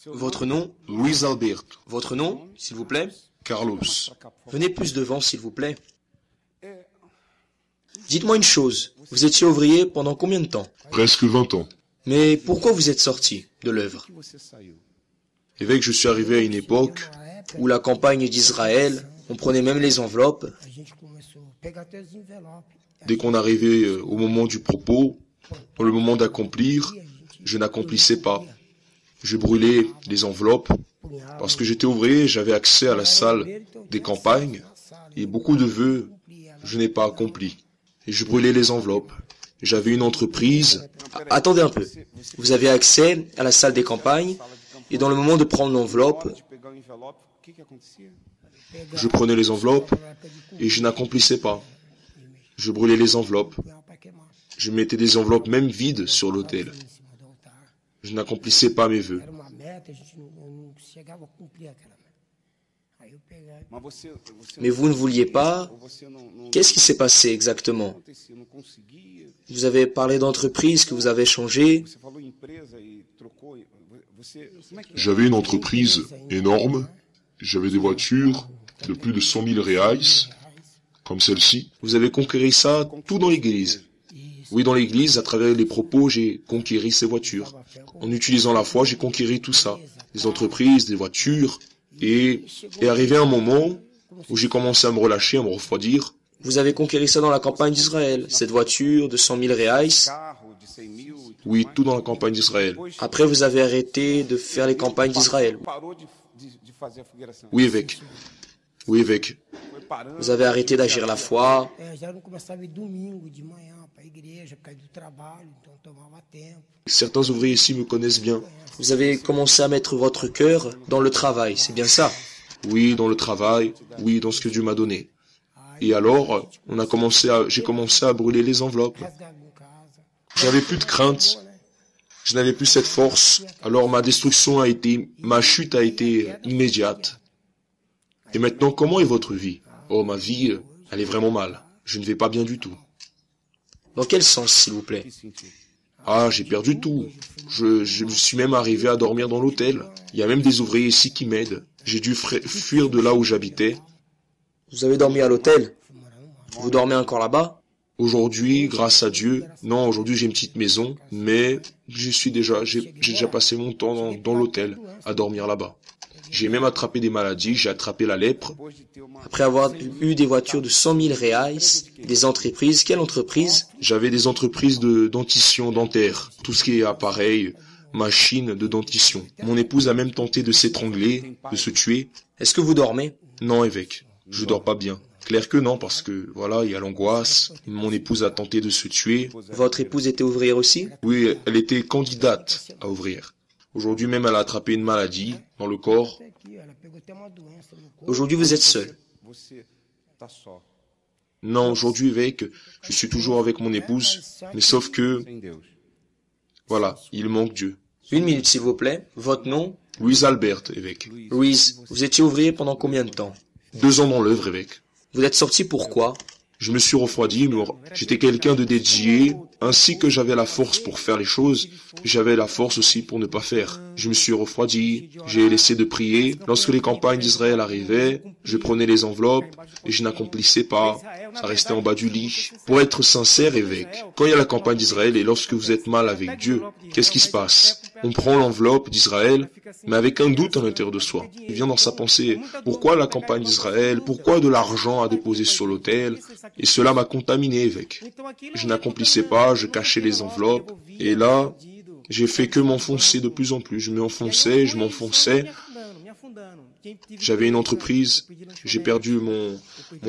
Votre nom? Luiz Alberto. Votre nom, s'il vous plaît? Carlos. Venez plus devant, s'il vous plaît. Dites-moi une chose, vous étiez ouvrier pendant combien de temps? Presque 20 ans. Mais pourquoi vous êtes sorti de l'œuvre? Évêque, je suis arrivé à une époque Où la campagne d'Israël, on prenait même les enveloppes. dès qu'on arrivait au moment du propos, dans le moment d'accomplir, je n'accomplissais pas. Je brûlais les enveloppes parce que j'étais ouvrier, j'avais accès à la salle des campagnes et beaucoup de vœux, je n'ai pas accompli. Et je brûlais les enveloppes. J'avais une entreprise. Attendez un peu. Vous avez accès à la salle des campagnes et dans le moment de prendre l'enveloppe, Je prenais les enveloppes et je n'accomplissais pas. Je brûlais les enveloppes. Je mettais des enveloppes même vides sur l'autel. Je n'accomplissais pas mes vœux. mais vous ne vouliez pas. Qu'est-ce qui s'est passé exactement? Vous avez parlé d'entreprise que vous avez changé. J'avais une entreprise énorme. J'avais des voitures de plus de 100 000 reais, comme celle-ci. Vous avez conquéri ça tout dans l'église. Oui, dans l'église, à travers les propos, j'ai conquéri ces voitures. En utilisant la foi, j'ai conquéri tout ça. Des entreprises, des voitures. Et est arrivé un moment où j'ai commencé à me relâcher, à me refroidir. Vous avez conquéri ça dans la campagne d'Israël. Cette voiture de 100 000 reais. Oui, tout dans la campagne d'Israël. Après, vous avez arrêté de faire les campagnes d'Israël. Oui, évêque. Oui, évêque. Vous avez arrêté d'agir la foi. Certains ouvriers ici me connaissent bien. Vous avez commencé à mettre votre cœur dans le travail. C'est bien ça? Oui, dans le travail. Oui, dans ce que Dieu m'a donné. Et alors, j'ai commencé à brûler les enveloppes. J'avais plus de crainte. Je n'avais plus cette force. Alors ma chute a été immédiate. Et maintenant, comment est votre vie? Oh, ma vie, elle est vraiment mal. Je ne vais pas bien du tout. Dans quel sens, s'il vous plaît? Ah, j'ai perdu tout. Je suis même arrivé à dormir dans l'hôtel. Il y a même des ouvriers ici qui m'aident. J'ai dû fuir de là où j'habitais. Vous avez dormi à l'hôtel? Vous dormez encore là-bas? Aujourd'hui, grâce à Dieu, non, aujourd'hui j'ai une petite maison, mais j'ai déjà passé mon temps dans l'hôtel, à dormir là-bas. J'ai même attrapé des maladies, j'ai attrapé la lèpre. Après avoir eu des voitures de 100 000 reais, des entreprises, quelle entreprise? J'avais des entreprises de dentition dentaire, tout ce qui est appareil, machine de dentition. Mon épouse a même tenté de s'étrangler, de se tuer. Est-ce que vous dormez? Non, évêque, je dors pas bien. Clair que non, parce que, voilà, il y a l'angoisse. Mon épouse a tenté de se tuer. Votre épouse était ouvrière aussi? Oui, elle était candidate à ouvrière. Aujourd'hui même, elle a attrapé une maladie dans le corps. Aujourd'hui, vous êtes seul. Non, aujourd'hui, évêque, je suis toujours avec mon épouse, mais sauf que, voilà, il manque Dieu. Une minute, s'il vous plaît. Votre nom? Luiz Alberto, évêque. Louise, vous étiez ouvrier pendant combien de temps? 2 ans dans l'œuvre, évêque. Vous êtes sorti pourquoi? Je me suis refroidi, mais j'étais quelqu'un de dédié, ainsi que j'avais la force pour faire les choses, j'avais la force aussi pour ne pas faire. Je me suis refroidi, j'ai laissé de prier. Lorsque les campagnes d'Israël arrivaient, je prenais les enveloppes et je n'accomplissais pas. Ça restait en bas du lit. Pour être sincère, évêque, quand il y a la campagne d'Israël et lorsque vous êtes mal avec Dieu, qu'est-ce qui se passe? On prend l'enveloppe d'Israël, mais avec un doute à l'intérieur de soi. Il vient dans sa pensée, pourquoi la campagne d'Israël? Pourquoi de l'argent à déposer sur l'autel? Et cela m'a contaminé, évêque. Je n'accomplissais pas, je cachais les enveloppes, et là, j'ai fait que m'enfoncer de plus en plus. Je m'enfonçais, je m'enfonçais. J'avais une entreprise, j'ai perdu mon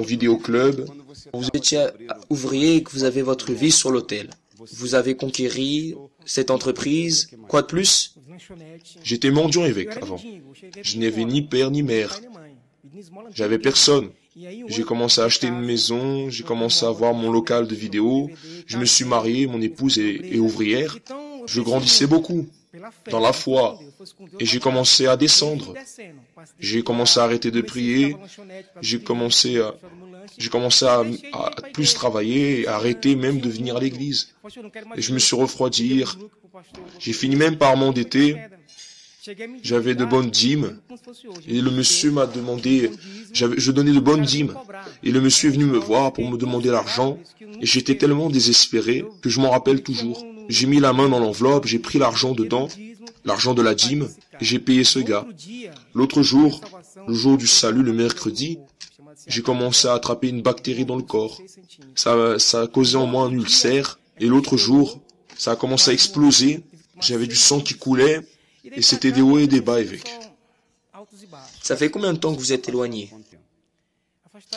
vidéoclub. Vous étiez ouvrier et que vous avez votre vie sur l'autel. Vous avez conquéri cette entreprise. Quoi de plus? J'étais mendiant, évêque, avant. Je n'avais ni père ni mère. J'avais personne. J'ai commencé à acheter une maison, j'ai commencé à avoir mon local de vidéo. Je me suis marié, mon épouse est ouvrière. Je grandissais beaucoup dans la foi. Et j'ai commencé à descendre. J'ai commencé à arrêter de prier. J'ai commencé à plus travailler, à arrêter même de venir à l'église. Et je me suis refroidi. J'ai fini même par m'endetter. J'avais de bonnes dîmes et le monsieur m'a demandé, je donnais de bonnes dîmes et le monsieur est venu me voir pour me demander l'argent et j'étais tellement désespéré que je m'en rappelle toujours. J'ai mis la main dans l'enveloppe, j'ai pris l'argent dedans, l'argent de la dîme et j'ai payé ce gars. L'autre jour, le jour du salut, le mercredi, j'ai commencé à attraper une bactérie dans le corps. Ça a causé en moi un ulcère et l'autre jour, ça a commencé à exploser. J'avais du sang qui coulait et c'était des hauts et des bas évêque. Ça fait combien de temps que vous êtes éloigné?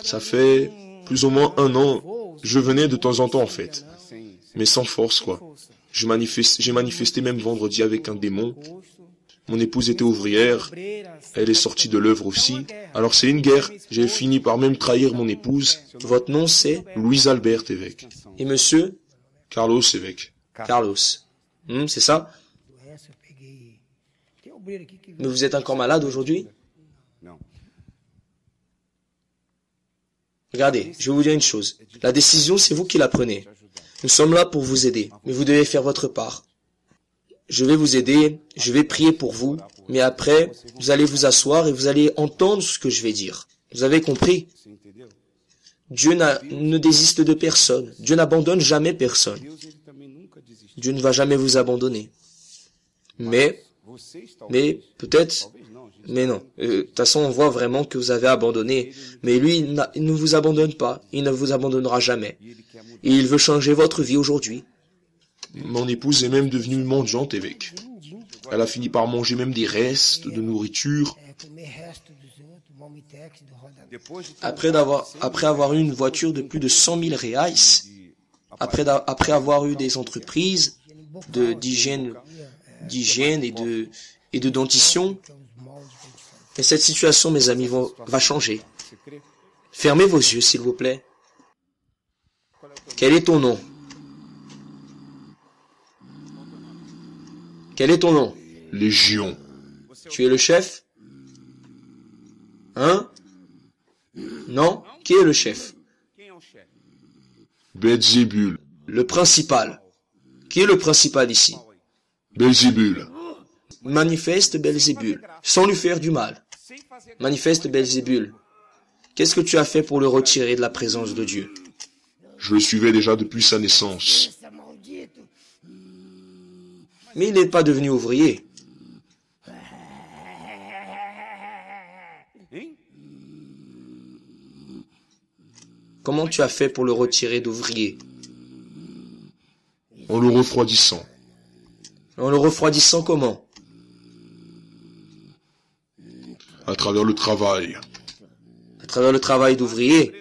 Ça fait plus ou moins 1 an. Je venais de temps en temps en fait, mais sans force quoi. J'ai manifesté même vendredi avec un démon. Mon épouse était ouvrière, elle est sortie de l'œuvre aussi. Alors c'est une guerre. J'ai fini par même trahir mon épouse. Votre nom c'est? Louis Albert évêque. Et monsieur? Carlos évêque. Carlos. C'est ça? Mais vous êtes encore malade aujourd'hui? Regardez, je vais vous dire une chose. La décision, c'est vous qui la prenez. Nous sommes là pour vous aider, mais vous devez faire votre part. Je vais vous aider, je vais prier pour vous, mais après, vous allez vous asseoir et vous allez entendre ce que je vais dire. Vous avez compris? Dieu ne désiste de personne. Dieu n'abandonne jamais personne. Dieu ne va jamais vous abandonner. Mais peut-être, mais non. De toute façon, on voit vraiment que vous avez abandonné. Mais lui, il ne vous abandonne pas. Il ne vous abandonnera jamais. Et il veut changer votre vie aujourd'hui. Mon épouse est même devenue mendiante, évêque. Elle a fini par manger même des restes de nourriture. Après avoir eu une voiture de plus de 100 000 reais, après avoir eu des entreprises d'hygiène et de dentition, mais cette situation, mes amis, va changer. Fermez vos yeux, s'il vous plaît. Quel est ton nom? Quel est ton nom? Légion. Tu es le chef? Hein? Non? Qui est le chef? Belzébul. Le principal. Qui est le principal ici? Belzébul. Manifeste Belzébul, sans lui faire du mal. Manifeste Belzébul. Qu'est-ce que tu as fait pour le retirer de la présence de Dieu? Je le suivais déjà depuis sa naissance. Mais il n'est pas devenu ouvrier. Comment tu as fait pour le retirer d'ouvrier? En le refroidissant. En le refroidissant comment? À travers le travail. À travers le travail d'ouvrier.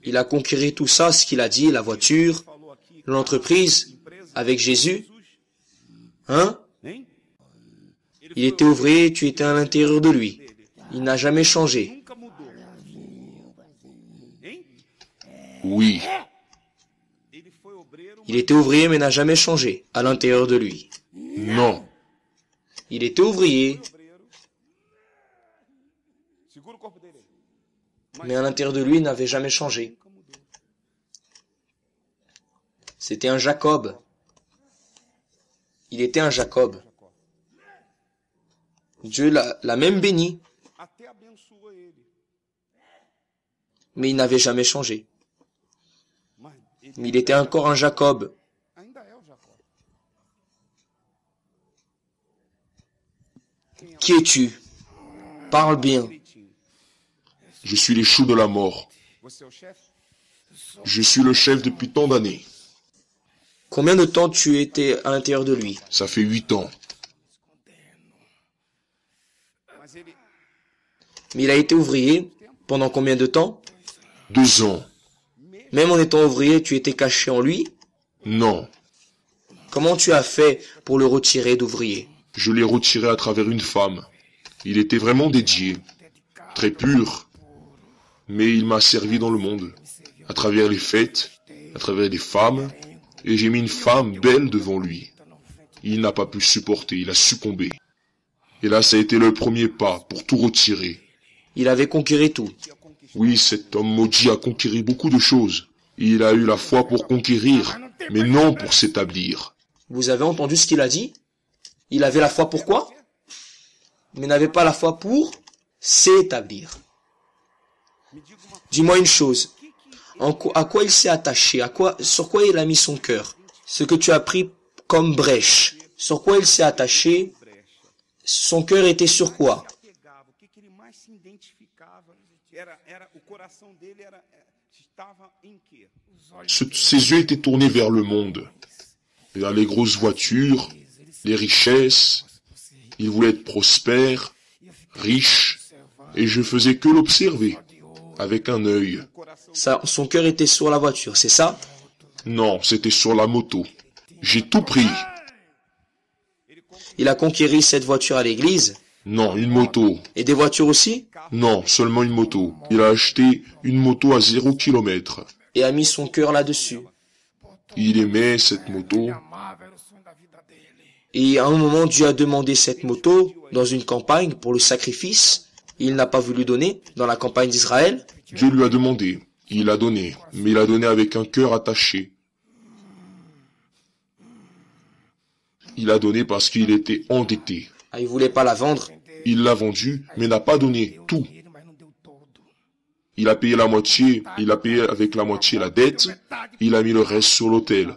Il a conquéri tout ça, ce qu'il a dit, la voiture, l'entreprise, avec Jésus. Hein? Il était ouvrier, tu étais à l'intérieur de lui. Il n'a jamais changé. Oui. Il était ouvrier, mais n'a jamais changé à l'intérieur de lui. Non. Il était ouvrier, mais à l'intérieur de lui, il n'avait jamais changé. C'était un Jacob. Il était un Jacob. Dieu l'a même béni. Mais il n'avait jamais changé. Mais il était encore un Jacob. Qui es-tu? Parle bien. Je suis l'échoue de la mort. Je suis le chef depuis tant d'années. Combien de temps tu étais à l'intérieur de lui? Ça fait 8 ans. Mais il a été ouvrier pendant combien de temps? 2 ans. Même en étant ouvrier, tu étais caché en lui? Non. Comment tu as fait pour le retirer d'ouvrier? Je l'ai retiré à travers une femme. Il était vraiment dédié, très pur. Mais il m'a servi dans le monde, à travers les fêtes, à travers des femmes, et j'ai mis une femme belle devant lui. Il n'a pas pu supporter, il a succombé. Et là, ça a été le premier pas pour tout retirer. Il avait conquéri tout. Oui, cet homme maudit a conquéri beaucoup de choses. Il a eu la foi pour conquérir, mais non pour s'établir. Vous avez entendu ce qu'il a dit? Il avait la foi pourquoi? Mais n'avait pas la foi pour s'établir. Dis-moi une chose. À quoi il s'est attaché? Sur quoi il a mis son cœur? Ce que tu as pris comme brèche. Sur quoi il s'est attaché? Son cœur était sur quoi? Ses yeux étaient tournés vers le monde. Vers les grosses voitures, les richesses. Il voulait être prospère, riche, et je faisais que l'observer, avec un œil. Son cœur était sur la voiture, c'est ça? Non, c'était sur la moto. J'ai tout pris. Il a conquéri cette voiture à l'église? Non, une moto. Et des voitures aussi? Non, seulement une moto. Il a acheté une moto à 0 km. Et a mis son cœur là-dessus. Il aimait cette moto. Et à un moment, Dieu a demandé cette moto dans une campagne pour le sacrifice. Il n'a pas voulu donner dans la campagne d'Israël. Dieu lui a demandé. Il a donné. Mais il a donné avec un cœur attaché. Il a donné parce qu'il était endetté. Ah, il voulait pas la vendre. Il l'a vendue, mais n'a pas donné tout. Il a payé la moitié, il a payé avec la moitié la dette, il a mis le reste sur l'autel.